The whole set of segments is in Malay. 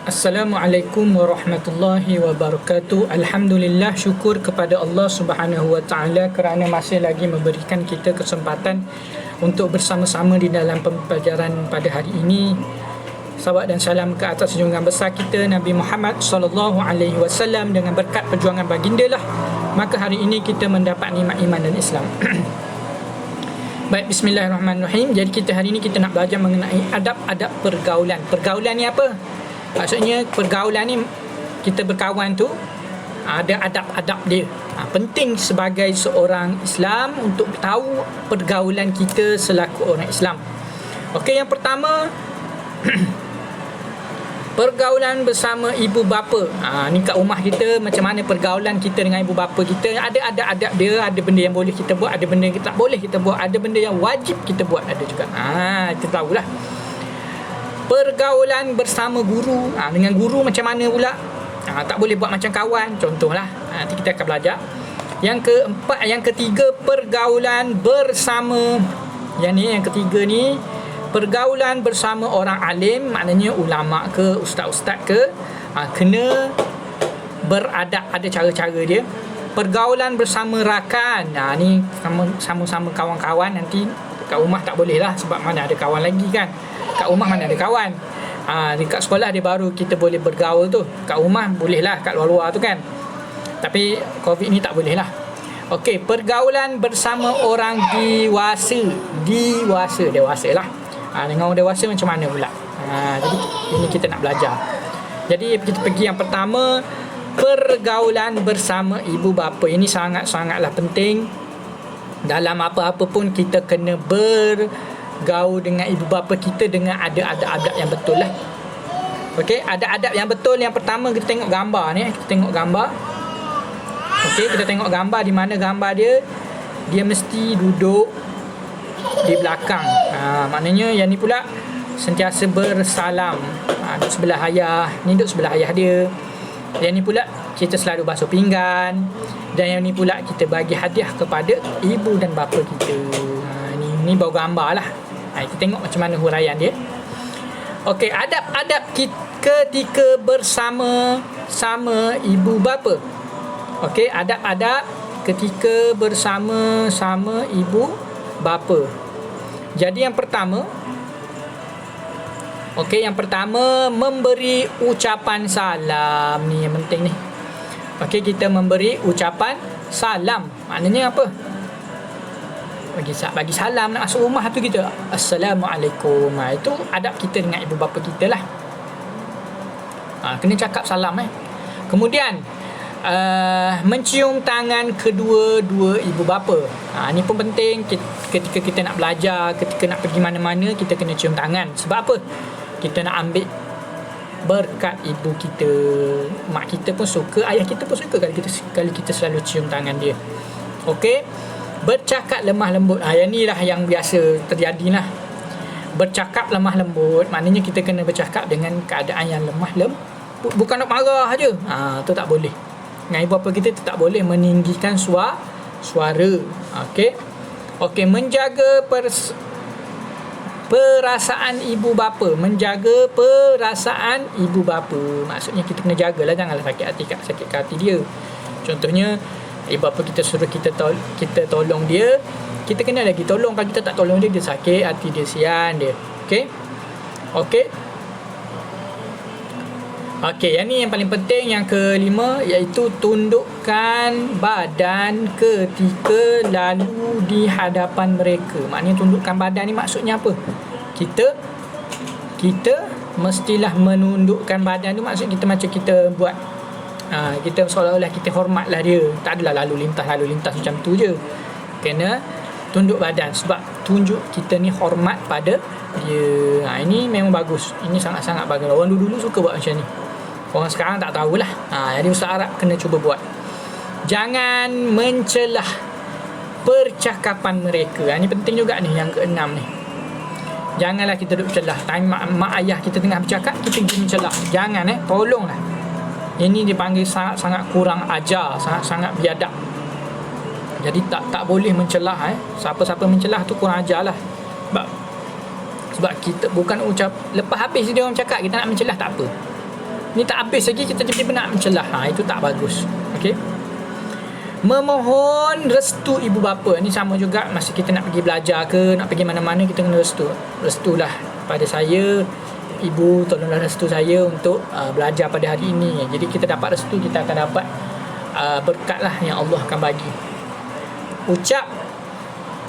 Assalamualaikum warahmatullahi wabarakatuh. Alhamdulillah, syukur kepada Allah Subhanahu wa taala kerana masih lagi memberikan kita kesempatan untuk bersama-sama di dalam pembelajaran pada hari ini. Salawat dan salam ke atas junjungan besar kita Nabi Muhammad sallallahu alaihi wasallam. Dengan berkat perjuangan baginda lah, maka hari ini kita mendapat nikmat iman dan Islam. Baik, bismillahirrahmanirrahim. Jadi kita hari ini kita nak belajar mengenai adab-adab pergaulan. Pergaulan ni apa? Maksudnya pergaulan ni, kita berkawan tu ada adab-adab dia. Penting sebagai seorang Islam untuk tahu pergaulan kita selaku orang Islam. Okey, yang pertama pergaulan bersama ibu bapa. Ni kat rumah kita, macam mana pergaulan kita dengan ibu bapa kita. Ada adab dia, ada benda yang boleh kita buat, ada benda yang tak boleh kita buat, ada benda yang wajib kita buat, ada juga. Kita tahulah. Pergaulan bersama guru. Dengan guru macam mana pula? Tak boleh buat macam kawan. Contohlah, nanti kita akan belajar. Yang ketiga, pergaulan bersama. Yang ketiga ni, pergaulan bersama orang alim, maknanya ulama ke, ustaz-ustaz ke, kena beradab, ada cara-cara dia. Pergaulan bersama rakan. Ni sama-sama kawan-kawan. Nanti kat rumah tak boleh lah, sebab mana ada kawan lagi kan. Kat rumah mana ada kawan. Dekat sekolah dia baru kita boleh bergaul tu. Kat rumah boleh lah, kat luar-luar tu kan. Tapi COVID ni tak boleh lah. Okey, pergaulan bersama orang dewasa lah. Dengan orang dewasa macam mana pula? Jadi ini kita nak belajar. Jadi kita pergi yang pertama, pergaulan bersama ibu bapa. Ini sangat-sangatlah penting. Dalam apa-apa pun kita kena bergaul dengan ibu bapa kita dengan ada adab yang betul lah. Okey, ada adab yang betul. Yang pertama, kita tengok gambar ni. Kita tengok gambar. Okey, kita tengok gambar. Di mana gambar dia mesti duduk di belakang. Maknanya yang ni pula sentiasa bersalam. Duduk sebelah ayah. Ni duduk sebelah ayah dia. Yang ni pula kita selalu basuh pinggan. Dan yang ni pula kita bagi hadiah kepada ibu dan bapa kita. Ni baru gambar lah. Kita tengok macam mana huraian dia. Okey, adab-adab ketika bersama ibu bapa. Okey, adab-adab ketika bersama ibu bapa. Jadi yang pertama, memberi ucapan salam. Ni yang penting ni. Okey, kita memberi ucapan salam. Maknanya apa? Bagi salam nak masuk rumah tu kita Assalamualaikum. Itu adab kita dengan ibu bapa kita lah. Kena cakap salam. Kemudian mencium tangan kedua-dua ibu bapa. Ni pun penting. Ketika kita nak belajar, ketika nak pergi mana-mana, kita kena cium tangan. Sebab apa? Kita nak ambil berkat ibu kita. Mak kita pun suka, ayah kita pun suka kalau kita selalu cium tangan dia. Okey, bercakap lemah lembut. Yang ni lah yang biasa terjadi lah. Bercakap lemah lembut, maknanya kita kena bercakap dengan keadaan yang lemah lembut. Bukan nak marah je. Tu tak boleh. Dengan ibu bapa kita tu tak boleh meninggikan suara. Okey, menjaga perasaan ibu bapa. Menjaga perasaan ibu bapa. Maksudnya kita kena jagalah, janganlah sakit hati dia. Contohnya, ibu bapa kita suruh kita tolong dia, kita kena lagi tolong. Kalau kita tak tolong dia sakit hati dia, sian dia. Okey, yang ni yang paling penting. Yang kelima, iaitu tundukkan badan ketika lalu di hadapan mereka. Maknanya tundukkan badan ni maksudnya apa? Kita mestilah menundukkan badan tu. Maksud kita macam kita buat, kita seolah-olah kita hormatlah dia. Tak adalah lalu lintas macam tu je. Kena tunduk badan, sebab tunjuk kita ni hormat pada dia. Ini memang bagus. Ini sangat-sangat bagus. Orang dulu suka buat macam ni. Orang sekarang tak tahulah. Jadi Ustaz Arab kena cuba buat. Jangan mencelah percakapan mereka. Ini penting juga ni, yang keenam ni. Janganlah kita duduk celah. Time mak ayah kita tengah bercakap, kita pergi mencelah. Jangan tolonglah. Ini dipanggil sangat-sangat kurang ajar, sangat-sangat biadab. Jadi tak boleh mencelah. Siapa-siapa mencelah tu kurang ajar lah. Sebab kita bukan lepas habis dia orang cakap kita nak mencelah, tak apa. Ni tak habis lagi kita tiba-tiba nak mencelah. Itu tak bagus. Okey. Memohon restu ibu bapa ni sama juga. Masa kita nak pergi belajar ke, nak pergi mana-mana, kita kena restu. Restulah pada saya, ibu, tolonglah restu saya untuk belajar pada hari ini. Jadi kita dapat restu, kita akan dapat berkat lah yang Allah akan bagi. Ucap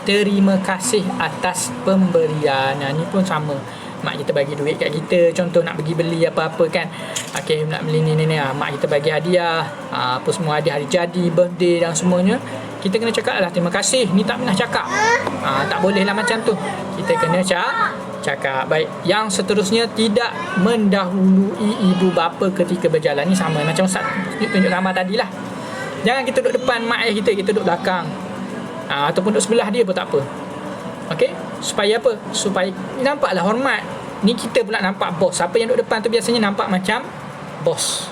terima kasih atas pemberian. Ni pun sama. Mak kita bagi duit kat kita, contoh nak pergi beli apa-apa kan, okay, nak beli ni, mak kita bagi hadiah, apa semua hadiah hari jadi, birthday dan semuanya, kita kena cakap lah terima kasih. Ni tak pernah cakap, tak boleh lah macam tu. Kita kena cakap. Baik, yang seterusnya, tidak mendahului ibu bapa ketika berjalan. Ni sama macam Ustaz tunjuk gambar tadi lah. Jangan kita duduk depan mak ayah kita duduk belakang, ataupun duduk sebelah dia pun tak apa. Okey, supaya apa? Supaya nampaklah hormat. Ni kita pula nampak bos. Siapa yang duduk depan tu biasanya nampak macam bos.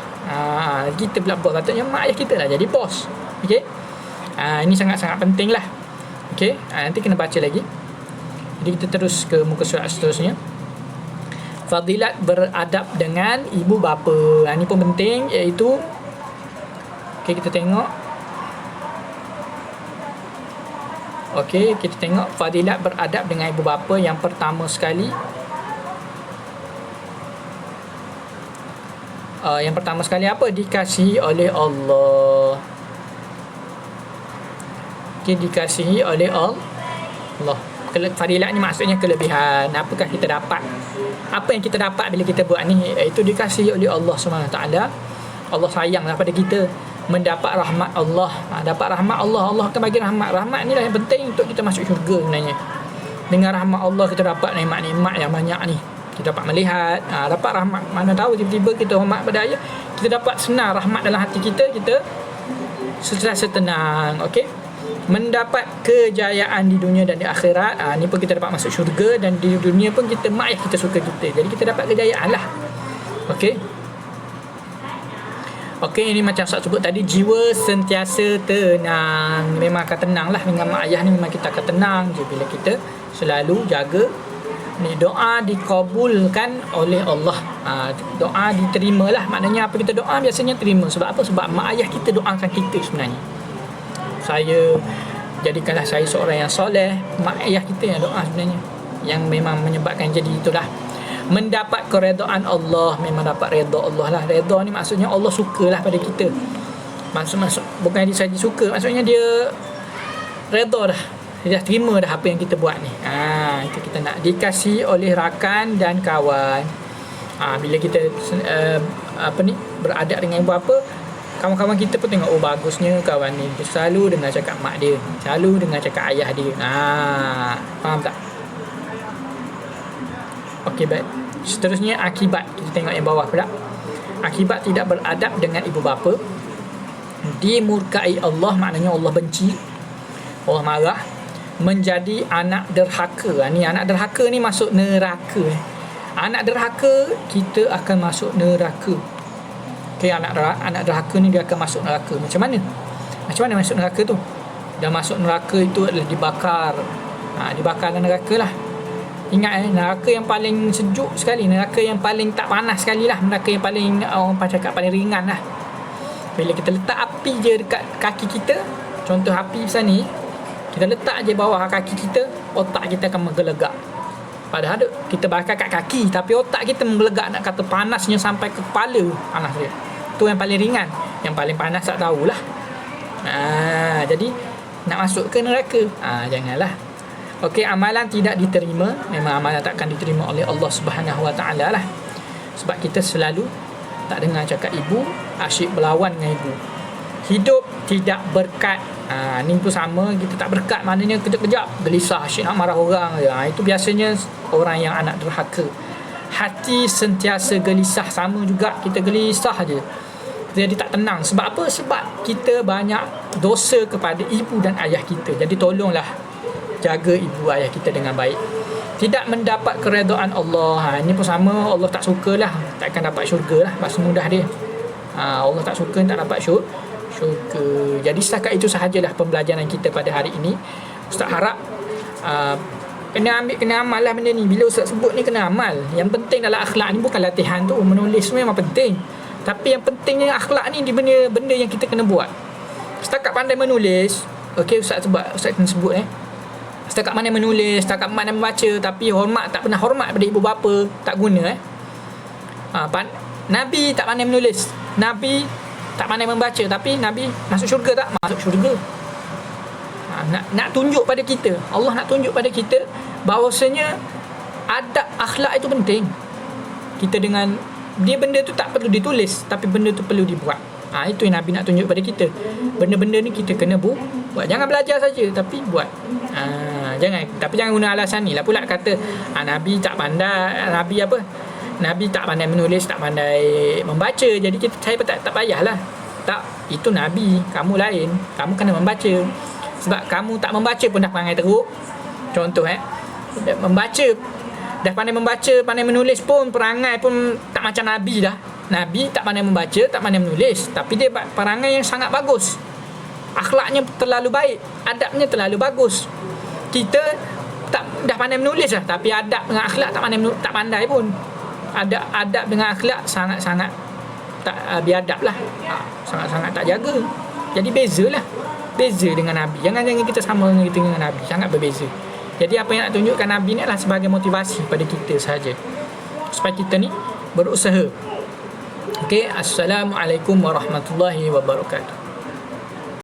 Kita pula bos. Patutnya mak ayah kita lah jadi bos. Okey. Ini sangat-sangat penting lah. Okey, nanti kena baca lagi. Jadi kita terus ke muka surat seterusnya. Fadilat beradab dengan ibu bapa. Ini pun penting, iaitu okey, kita tengok. Okey, kita tengok fadilat beradab dengan ibu bapa. Yang pertama sekali, apa? Dikasihi oleh Allah. Okey, dikasihi oleh Allah. Fadilat ni maksudnya kelebihan. Apakah kita dapat? Apa yang kita dapat bila kita buat ni? Iaitu dikasihi oleh Allah SWT. Allah sayanglah pada kita, mendapat rahmat Allah. Dapat rahmat Allah, Allah akan bagi rahmat. Rahmat ni lah yang penting untuk kita masuk syurga sebenarnya. Dengan rahmat Allah kita dapat nikmat-nikmat yang banyak ni. Kita dapat melihat, dapat rahmat. Mana tahu tiba-tiba kita hormat pada ayah, kita dapat senar rahmat dalam hati kita, kita sentiasa tenang. Okey, mendapat kejayaan di dunia dan di akhirat. Ni pun kita dapat masuk syurga, dan di dunia pun kita, mak ayah kita suka kita, jadi kita dapat kejayaan lah. Okey. Okey, ini macam Ustaz sebut tadi, jiwa sentiasa tenang. Memang akan tenang lah dengan mak ayah ni. Memang kita akan tenang je bila kita selalu jaga ni. Doa dikabulkan oleh Allah. Doa diterima lah. Maknanya apa kita doa biasanya terima. Sebab apa? Sebab mak ayah kita doakan kita sebenarnya. Jadikanlah saya seorang yang soleh. Mak ayah kita yang doa sebenarnya, yang memang menyebabkan jadi itulah. Mendapat keredaan Allah. Memang dapat redha Allah lah. Redha ni maksudnya Allah sukalah pada kita. Maksud bukan dia saja suka, maksudnya dia redha dah. Dia dah terima dah apa yang kita buat ni. Itu kita nak. Dikasihi oleh rakan dan kawan. Bila kita beradab dengan ibu bapa, kawan-kawan kita pun tengok, oh bagusnya kawan ni, dia selalu dengar cakap mak dia, selalu dengar cakap ayah dia. Faham tak? Okey, baik. Seterusnya akibat. Kita tengok yang bawah pula. Akibat tidak beradab dengan ibu bapa, dimurkai Allah, maknanya Allah benci, Allah marah. Menjadi anak derhaka. Ni anak derhaka ni masuk neraka. Anak derhaka, kita akan masuk neraka. Okey, anak derhaka ni dia akan masuk neraka. Macam mana? Macam mana masuk neraka tu? Dah masuk neraka itu adalah dibakar. Dibakar dalam neraka lah. Ingat neraka yang paling sejuk sekali, neraka yang paling tak panas sekali lah, neraka yang paling orang cakap paling ringan lah. Bila kita letak api je dekat kaki kita, contoh api besar ni, kita letak je bawah kaki kita, otak kita akan menggelegak. Padahal kita bakar kat kaki, tapi otak kita menggelegak, nak kata panasnya sampai ke kepala panas dia. Tu yang paling ringan. Yang paling panas tak tahulah. Jadi nak masuk ke neraka, janganlah. Okey, amalan tidak diterima. Memang amalan takkan diterima oleh Allah Subhanahu Wa Taala lah. Sebab kita selalu tak dengar cakap ibu, asyik berlawan dengan ibu. Hidup tidak berkat. Ni pun sama, kita tak berkat, maknanya kejap-kejap gelisah, asyik nak marah orang je. Itu biasanya orang yang anak derhaka. Hati sentiasa gelisah, sama juga, kita gelisah je. Jadi tak tenang. Sebab apa? Sebab kita banyak dosa kepada ibu dan ayah kita. Jadi tolonglah jaga ibu ayah kita dengan baik. Tidak mendapat keredaan Allah. Ini pun sama, Allah tak sukalah, takkan dapat syurga lah. Bahasa mudah dia. Allah tak suka, tak dapat syurga. Jadi setakat itu sahajalah pembelajaran kita pada hari ini. Ustaz harap kena amal lah benda ni. Bila Ustaz sebut ni kena amal. Yang penting dalam akhlak ni bukan latihan tu. Menulis tu memang penting. Tapi yang pentingnya akhlak ni di benda yang kita kena buat. Setakat pandai menulis, okey Ustaz kena sebut setakat pandai menulis, setakat pandai membaca, tapi tak pernah hormat pada ibu bapa, tak guna Nabi tak pandai menulis, Nabi tak pandai membaca, tapi Nabi masuk syurga tak? Masuk syurga. Nak tunjuk pada kita, Allah nak tunjuk pada kita bahawasanya adab akhlak itu penting. Kita dengan dia, benda tu tak perlu ditulis, tapi benda tu perlu dibuat. Itu yang Nabi nak tunjuk pada kita. Benda-benda ni kita kena buat. Jangan belajar saja, tapi buat. Jangan guna alasan ni lah pula kata Nabi tak pandai, Nabi tak pandai menulis, tak pandai membaca, jadi saya tak payahlah. Tak, itu Nabi, kamu lain. Kamu kena membaca. Sebab kamu tak membaca pun dah perangai teruk. Contoh membaca, dah pandai membaca, pandai menulis pun perangai pun tak macam Nabi dah. Nabi tak pandai membaca, tak pandai menulis, tapi dia perangai yang sangat bagus. Akhlaknya terlalu baik, adabnya terlalu bagus. Kita dah pandai menulis lah, tapi adab dengan akhlak tak pandai pun. Adab dengan akhlak sangat-sangat tak biadab lah. Sangat-sangat tak jaga. Jadi bezalah. Beza dengan Nabi. Jangan kita sama dengan Nabi. Sangat berbeza. Jadi apa yang nak tunjukkan Nabi ni adalah sebagai motivasi pada kita sahaja, supaya kita ni berusaha. Okey, Assalamualaikum warahmatullahi wabarakatuh.